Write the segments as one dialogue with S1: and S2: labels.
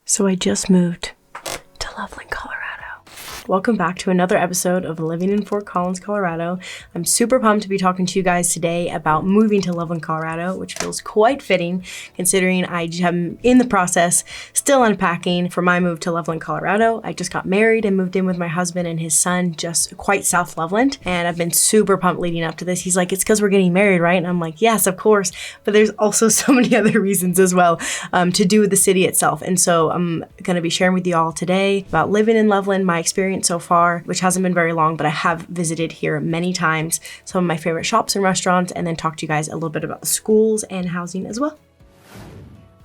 S1: So I just moved to Loveland, Colorado. Welcome back to another episode of Living in Fort Collins, Colorado. I'm super pumped to be talking to you guys today about moving to Loveland, Colorado, which feels quite fitting considering I am in the process, still unpacking for my move to Loveland, Colorado. I just got married and moved in with my husband and his son just quite south Loveland, and I've been super pumped leading up to this. He's like, it's because we're getting married, right? And I'm like, yes, of course, but there's also so many other reasons as well to do with the city itself. And so I'm going to be sharing with you all today about living in Loveland, my experience so far, which hasn't been very long, but I have visited here many times, some of my favorite shops and restaurants, and then talk to you guys a little bit about the schools and housing as well.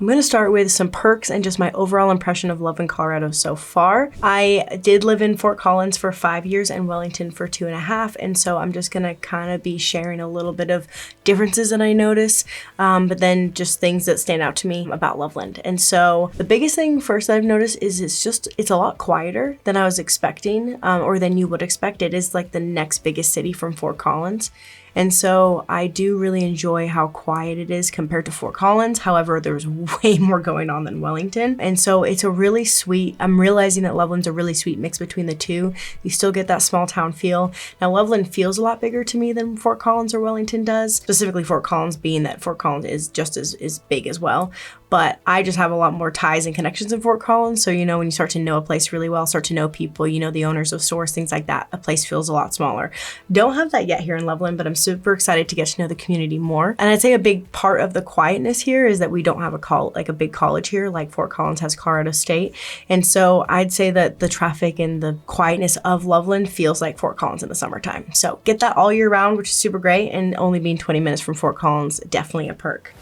S1: I'm going to start with some perks and just my overall impression of Loveland, Colorado so far. I did live in Fort Collins for 5 years and Wellington for 2.5, and so I'm just going to kind of be sharing a little bit of differences that I notice, but then just things that stand out to me about Loveland. And so the biggest thing first that I've noticed is it's a lot quieter than I was expecting, or than you would expect. It is like the next biggest city from Fort Collins. And so I do really enjoy how quiet it is compared to Fort Collins. However, there's way more going on than Wellington. And so it's a really sweet, I'm realizing that Loveland's a really sweet mix between the two. You still get that small town feel. Now, Loveland feels a lot bigger to me than Fort Collins or Wellington does, specifically Fort Collins being that Fort Collins is just as big as well. But I just have a lot more ties and connections in Fort Collins. So, you know, when you start to know a place really well, start to know people, you know, the owners of stores, things like that, a place feels a lot smaller. Don't have that yet here in Loveland, but I'm super excited to get to know the community more. And I'd say a big part of the quietness here is that we don't have a big college here like Fort Collins has Colorado State. And so I'd say that the traffic and the quietness of Loveland feels like Fort Collins in the summertime. So get that all year round, which is super great. And only being 20 minutes from Fort Collins, definitely a perk.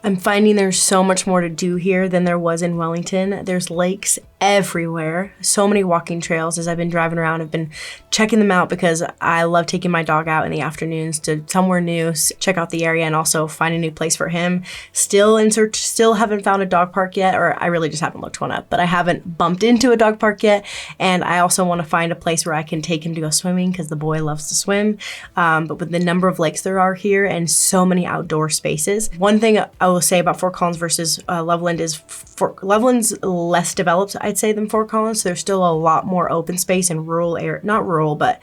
S1: I'm finding there's so much more to do here than there was in Wellington. There's lakes everywhere, so many walking trails. As I've been driving around, I've been checking them out because I love taking my dog out in the afternoons to somewhere new, check out the area, and also find a new place for him. Still haven't found a dog park yet, or I really just haven't looked one up, but I haven't bumped into a dog park yet. And I also want to find a place where I can take him to go swimming because the boy loves to swim. But with the number of lakes there are here and so many outdoor spaces, one thing I will say about Fort Collins versus Loveland is Loveland's less developed, I'd say, than Fort Collins. So there's still a lot more open space and rural area, not rural, but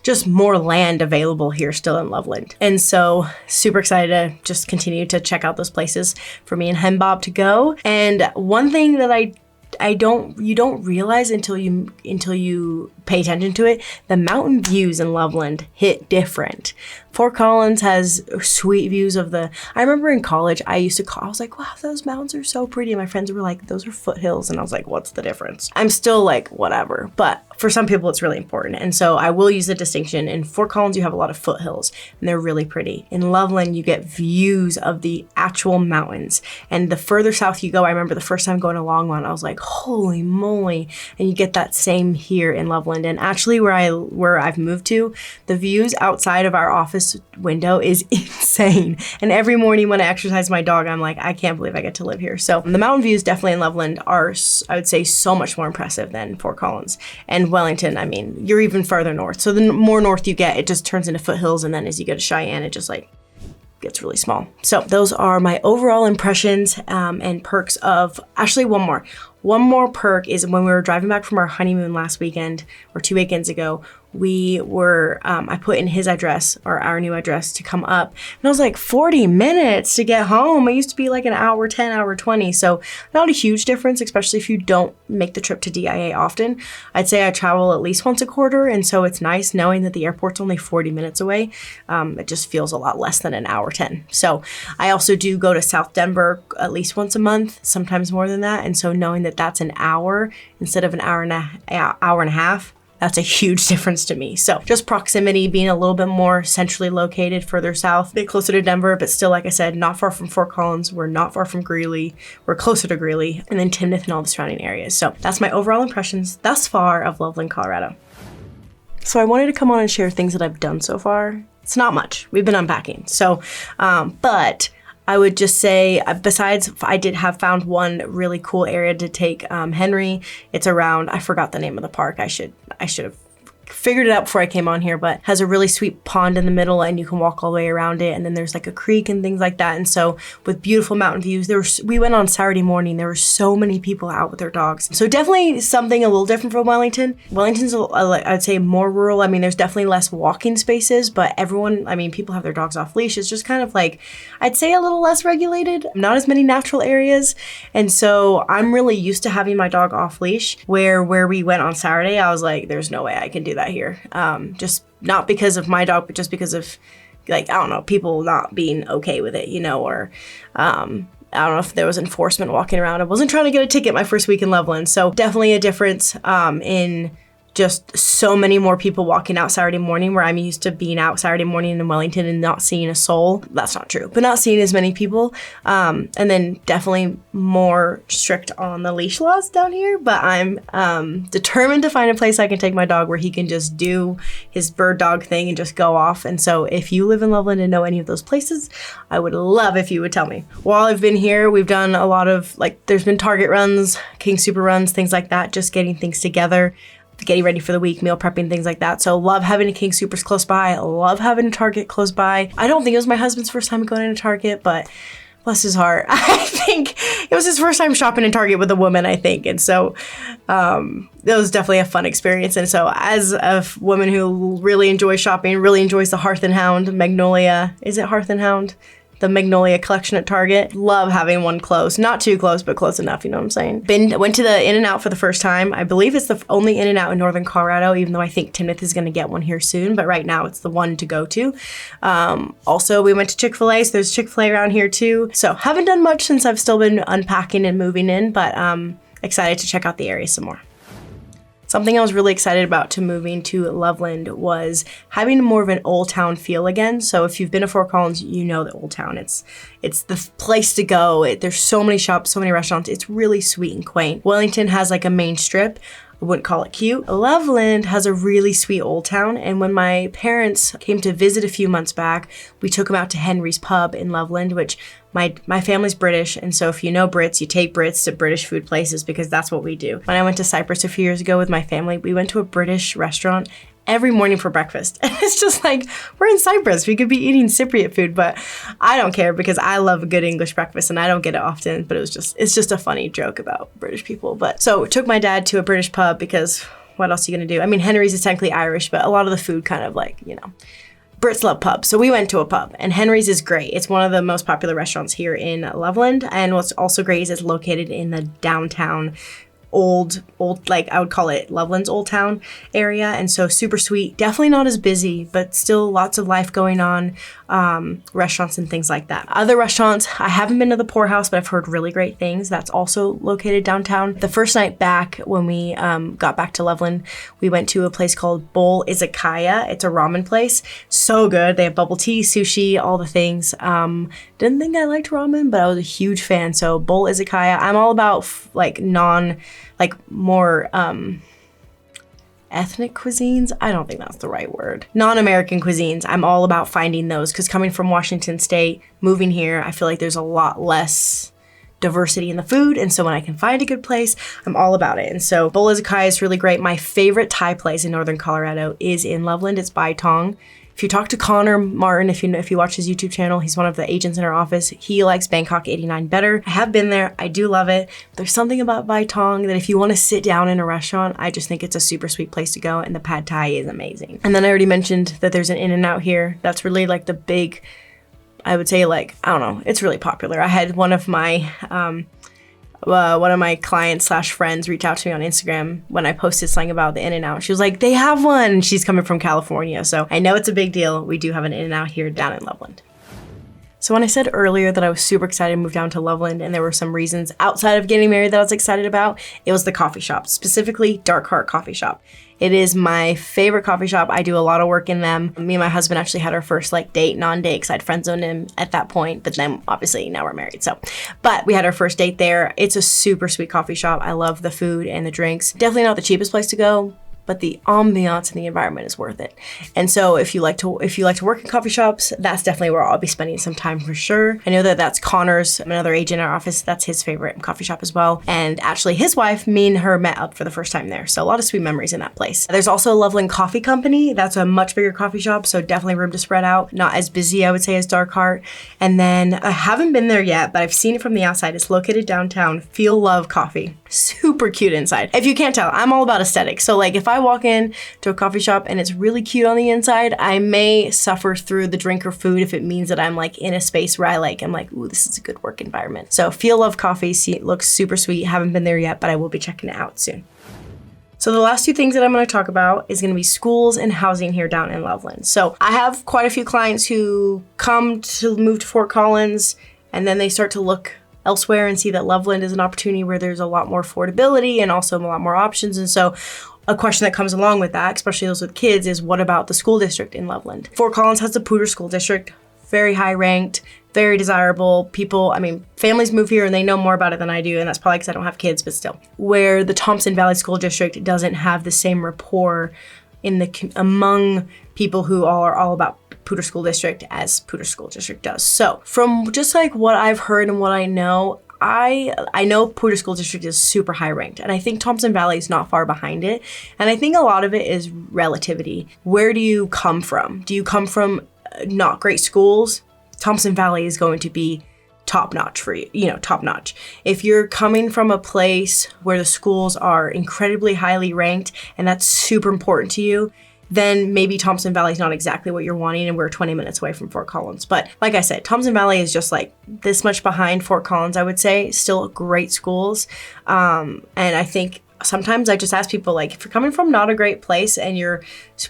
S1: just more land available here still in Loveland. And so super excited to just continue to check out those places for me and Hen Bob to go. And one thing that you don't realize until you pay attention to it, the mountain views in Loveland hit different. Fort Collins has sweet views of I remember in college, I was like, wow, those mountains are so pretty. And my friends were like, those are foothills. And I was like, what's the difference? I'm still like, whatever. But for some people, it's really important. And so I will use the distinction. In Fort Collins, you have a lot of foothills and they're really pretty. In Loveland, you get views of the actual mountains. And the further south you go, I remember the first time going to Longmont, I was like, holy moly. And you get that same here in Loveland. And actually where I've moved to, the views outside of our office window is insane. And every morning when I exercise my dog, I'm like, I can't believe I get to live here. So the mountain views definitely in Loveland are, I would say, so much more impressive than Fort Collins. And Wellington, I mean, you're even further north. So the more north you get, it just turns into foothills. And then as you go to Cheyenne, it just gets really small. So those are my overall impressions and perks of, actually one more perk is when we were driving back from our honeymoon last weekend or 2 weekends ago, I put in his address or our new address to come up. And I was like, 40 minutes to get home. It used to be like an hour 10, hour 20. So not a huge difference, especially if you don't make the trip to DIA often. I'd say I travel at least once a quarter. And so it's nice knowing that the airport's only 40 minutes away. It just feels a lot less than an hour 10. So I also do go to South Denver at least once a month, sometimes more than that. And so knowing that that's an hour instead of an hour and a half, that's a huge difference to me. So just proximity, being a little bit more centrally located, further south, a bit closer to Denver, but still, like I said, not far from Fort Collins. We're not far from Greeley. We're closer to Greeley, and then Timnath and all the surrounding areas. So that's my overall impressions thus far of Loveland, Colorado. So I wanted to come on and share things that I've done so far. It's not much. We've been unpacking. So, but I would just say, besides, I did have found one really cool area to take Henry. It's around, I forgot the name of the park. I should have figured it out before I came on here, but has a really sweet pond in the middle and you can walk all the way around it. And then there's like a creek and things like that. And so with beautiful mountain views, we went on Saturday morning. There were so many people out with their dogs. So definitely something a little different from Wellington. Wellington's, I'd say, more rural. I mean, there's definitely less walking spaces, but people have their dogs off leash. It's just kind of like, I'd say a little less regulated, not as many natural areas. And so I'm really used to having my dog off leash, where we went on Saturday, I was like, there's no way I can do that here. Just not because of my dog, but just because of, like, I don't know, people not being okay with it, or I don't know if there was enforcement walking around. I wasn't trying to get a ticket my first week in Loveland. So definitely a difference in just so many more people walking out Saturday morning, where I'm used to being out Saturday morning in Wellington and not seeing a soul. That's not true, but not seeing as many people. And then definitely more strict on the leash laws down here. But I'm determined to find a place I can take my dog where he can just do his bird dog thing and just go off. And so if you live in Loveland and know any of those places, I would love if you would tell me. While I've been here, we've done a lot of, there's been Target runs, King Super runs, things like that, just getting things together, getting ready for the week, meal prepping, things like that. So love having a King Supers close by. Love having a Target close by. I don't think it was my husband's first time going into Target, but bless his heart. I think it was his first time shopping in Target with a woman, I think. And so it was definitely a fun experience. And so as a woman who really enjoys shopping, really enjoys the Hearth and Hound, Magnolia, is it Hearth and Hound? The Magnolia collection at Target. Love having one close. Not too close, but close enough, you know what I'm saying? Went to the In-N-Out for the first time. I believe it's the only In-N-Out in Northern Colorado, even though I think Timothy is going to get one here soon, but right now it's the one to go to. Also, we went to Chick-fil-A, so there's Chick-fil-A around here too. So haven't done much since I've still been unpacking and moving in, but excited to check out the area some more. Something I was really excited about to moving to Loveland was having more of an Oldtown feel again. So if you've been to Fort Collins, you know that Oldtown, it's the place to go. There's so many shops, so many restaurants. It's really sweet and quaint. Wellington has like a main strip. I wouldn't call it cute. Loveland has a really sweet Oldtown, and when my parents came to visit a few months back, we took them out to Henry's Pub in Loveland, which my family's British, and so if you know Brits, you take Brits to British food places because that's what we do. When I went to Cyprus a few years ago with my family, we went to a British restaurant every morning for breakfast. And it's just like, we're in Cyprus. We could be eating Cypriot food, but I don't care because I love a good English breakfast and I don't get it often, but it's just a funny joke about British people. But so took my dad to a British pub because what else are you gonna do? I mean, Henry's is technically Irish, but a lot of the food kind of like, Brits love pubs. So we went to a pub and Henry's is great. It's one of the most popular restaurants here in Loveland. And what's also great is it's located in the downtown old, like I would call it Loveland's Oldtown area. And so super sweet, definitely not as busy, but still lots of life going on, restaurants and things like that. Other restaurants, I haven't been to the Poorhouse, but I've heard really great things. That's also located downtown. The first night back when we got back to Loveland, we went to a place called Bowl Izakaya. It's a ramen place. So good. They have bubble tea, sushi, all the things. Didn't think I liked ramen, but I was a huge fan. So Bowl Izakaya, I'm all about more ethnic cuisines. I don't think that's the right word. Non-American cuisines. I'm all about finding those because coming from Washington State, moving here, I feel like there's a lot less diversity in the food. And so when I can find a good place, I'm all about it. And so Bowl Izakaya is really great. My favorite Thai place in Northern Colorado is in Loveland. It's Bai Tong. If you talk to Connor Martin, if you watch his YouTube channel, he's one of the agents in our office. He likes Bangkok 89 better. I have been there. I do love it. There's something about Bai Tong that if you want to sit down in a restaurant, I just think it's a super sweet place to go, and the pad thai is amazing. And then I already mentioned that there's an In-N-Out here. That's really like the big, I would say I don't know, it's really popular. I had one of my clients / friends reach out to me on Instagram when I posted something about the In-N-Out. She was like, they have one. She's coming from California. So I know it's a big deal. We do have an In-N-Out here down in Loveland. So when I said earlier that I was super excited to move down to Loveland and there were some reasons outside of getting married that I was excited about, it was the coffee shop, specifically Dark Heart Coffee Shop. It is my favorite coffee shop. I do a lot of work in them. Me and my husband actually had our first non-date because I'd friend zoned him at that point, but then obviously now we're married. But we had our first date there. It's a super sweet coffee shop. I love the food and the drinks. Definitely not the cheapest place to go, but the ambiance and the environment is worth it. And so if you like to work in coffee shops, that's definitely where I'll be spending some time for sure. I know that that's Connor's, another agent in our office, that's his favorite coffee shop as well. And actually his wife, me and her met up for the first time there. So a lot of sweet memories in that place. There's also Loveland Coffee Company. That's a much bigger coffee shop, so definitely room to spread out. Not as busy, I would say, as Dark Heart. And then I haven't been there yet, but I've seen it from the outside. It's located downtown. Feel Love Coffee. Super cute inside. If you can't tell, I'm all about aesthetics. So like if I walk in to a coffee shop and it's really cute on the inside, I may suffer through the drink or food if it means that I'm like in a space where I'm like, ooh, this is a good work environment. So Feel Love Coffee looks super sweet. Haven't been there yet, but I will be checking it out soon. So the last two things that I'm going to talk about is going to be schools and housing here down in Loveland. So I have quite a few clients who come to move to Fort Collins and then they start to look elsewhere and see that Loveland is an opportunity where there's a lot more affordability and also a lot more options. And so a question that comes along with that, especially those with kids, is what about the school district in Loveland? Fort Collins has the Poudre School District, very high ranked, very desirable. Families move here and they know more about it than I do, and that's probably because I don't have kids, but still. Where the Thompson Valley School District doesn't have the same rapport among people who are all about Poudre School District as Poudre School District does. So from just like what I've heard and what I know Poudre School District is super high ranked, and I think Thompson Valley is not far behind it. And I think a lot of it is relativity. Where do you come from? Do you come from not great schools? Thompson Valley is going to be top notch for you, top notch. If you're coming from a place where the schools are incredibly highly ranked and that's super important to you, then maybe Thompson Valley is not exactly what you're wanting, and we're 20 minutes away from Fort Collins. But like I said, Thompson Valley is just like this much behind Fort Collins, I would say. Still great schools. And I think sometimes I just ask people, like, if you're coming from not a great place and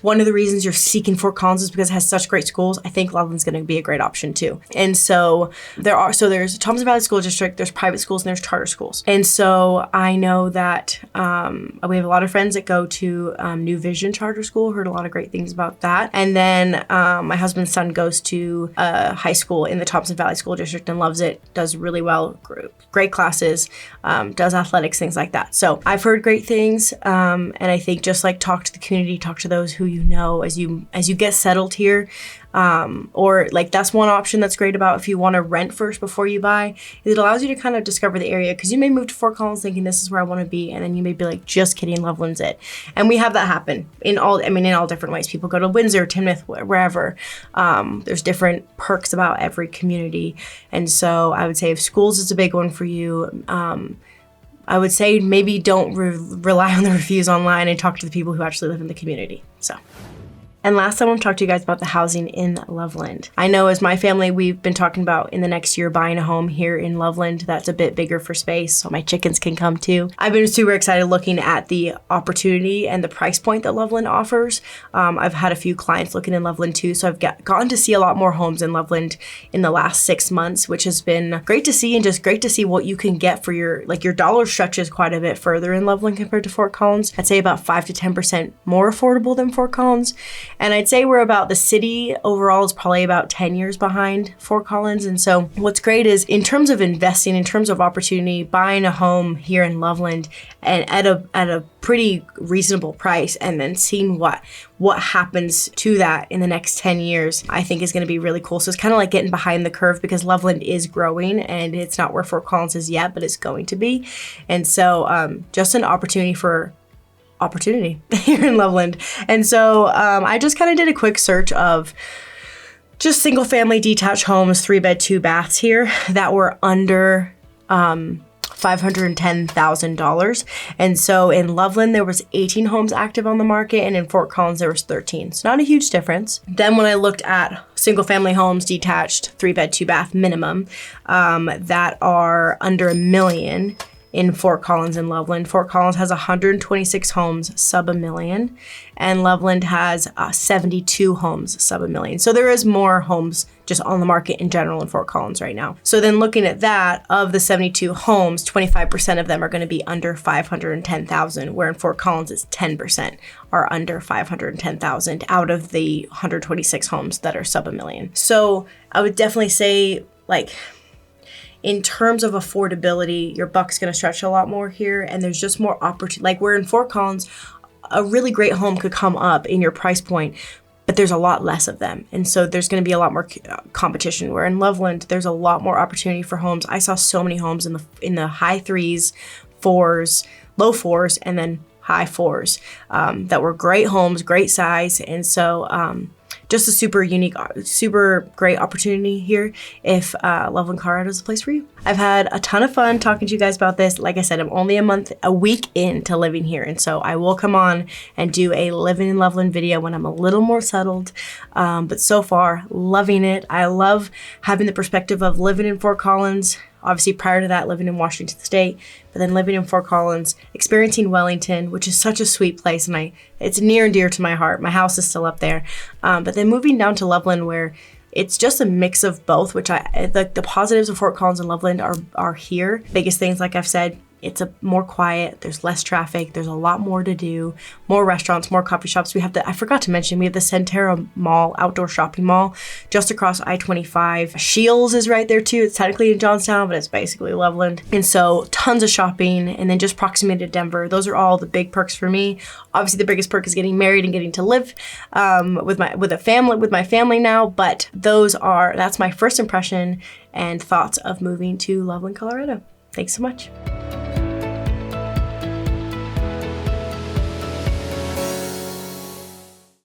S1: one of the reasons you're seeking Fort Collins is because it has such great schools, I think Loveland's going to be a great option too. And so there's Thompson Valley School District, there's private schools, and there's charter schools. And so I know that we have a lot of friends that go to New Vision Charter School, heard a lot of great things about that. And then my husband's son goes to a high school in the Thompson Valley School District and loves it, does really well, great classes, does athletics, things like that. So I've heard great things, and I think just like talk to the community, talk to those who you know as you get settled here, or like that's one option that's great about if you want to rent first before you buy. It allows you to kind of discover the area, because you may move to Fort Collins thinking this is where I want to be, and then you may be like, just kidding, Loveland's it. And we have that happen in all different ways. People go to Windsor, Tinmouth, wherever. There's different perks about every community, and so I would say if schools is a big one for you, I would say maybe don't rely on the reviews online and talk to the people who actually live in the community. So. And last, I want to talk to you guys about the housing in Loveland. I know as my family, we've been talking about in the next year buying a home here in Loveland that's a bit bigger for space so my chickens can come too. I've been super excited looking at the opportunity and the price point that Loveland offers. I've had a few clients looking in Loveland too, so I've gotten to see a lot more homes in Loveland in the last 6 months, which has been great to see, and just great to see what you can get for your dollar stretches quite a bit further in Loveland compared to Fort Collins. I'd say about 5 to 10% more affordable than Fort Collins. And I'd say we're about, the city overall is probably about 10 years behind Fort Collins. And so what's great is in terms of investing, in terms of opportunity, buying a home here in Loveland and at a pretty reasonable price, and then seeing what happens to that in the next 10 years, I think is going to be really cool. So it's kind of like getting behind the curve, because Loveland is growing and it's not where Fort Collins is yet, but it's going to be. And so just an opportunity here in Loveland. And so I just kind of did a quick search of just single family detached homes, 3-bed, 2-baths here that were under $510,000. And so in Loveland, there was 18 homes active on the market, and in Fort Collins, there was 13. So not a huge difference. Then when I looked at single family homes, detached, 3-bed, 2-bath minimum, that are under $1 million, in Fort Collins and Loveland. Fort Collins has 126 homes sub $1 million, and Loveland has 72 homes sub $1 million. So there is more homes just on the market in general in Fort Collins right now. So then looking at that, of the 72 homes, 25% of them are going to be under $510,000, where in Fort Collins it's 10% are under $510,000 out of the 126 homes that are sub $1 million. So I would definitely say, like, in terms of affordability, your buck's gonna stretch a lot more here, and there's just more opportunity. Like, we're in Fort Collins, a really great home could come up in your price point, but there's a lot less of them. And so there's going to be a lot more competition, where in Loveland, there's a lot more opportunity for homes. I saw so many homes in the high 3s, 4s, low 4s, and then high 4s that were great homes, great size. And so just a super unique, super great opportunity here if Loveland Colorado is a place for you. I've had a ton of fun talking to you guys about this. Like I said, I'm only a week into living here. And so I will come on and do a living in Loveland video when I'm a little more settled. But so far, loving it. I love having the perspective of living in Fort Collins. Obviously, prior to that, living in Washington State, but then living in Fort Collins, experiencing Wellington, which is such a sweet place, and it's near and dear to my heart. My house is still up there. But then moving down to Loveland, where it's just a mix of both, which the positives of Fort Collins and Loveland are here. Biggest things, like I've said, it's more quiet, there's less traffic, there's a lot more to do, more restaurants, more coffee shops. I forgot to mention, we have the Centera Mall, outdoor shopping mall, just across I-25. Shields is right there too. It's technically in Johnstown, but it's basically Loveland. And so tons of shopping, and then just proximity to Denver. Those are all the big perks for me. Obviously the biggest perk is getting married and getting to live with my family now, but that's my first impression and thoughts of moving to Loveland, Colorado. Thanks so much.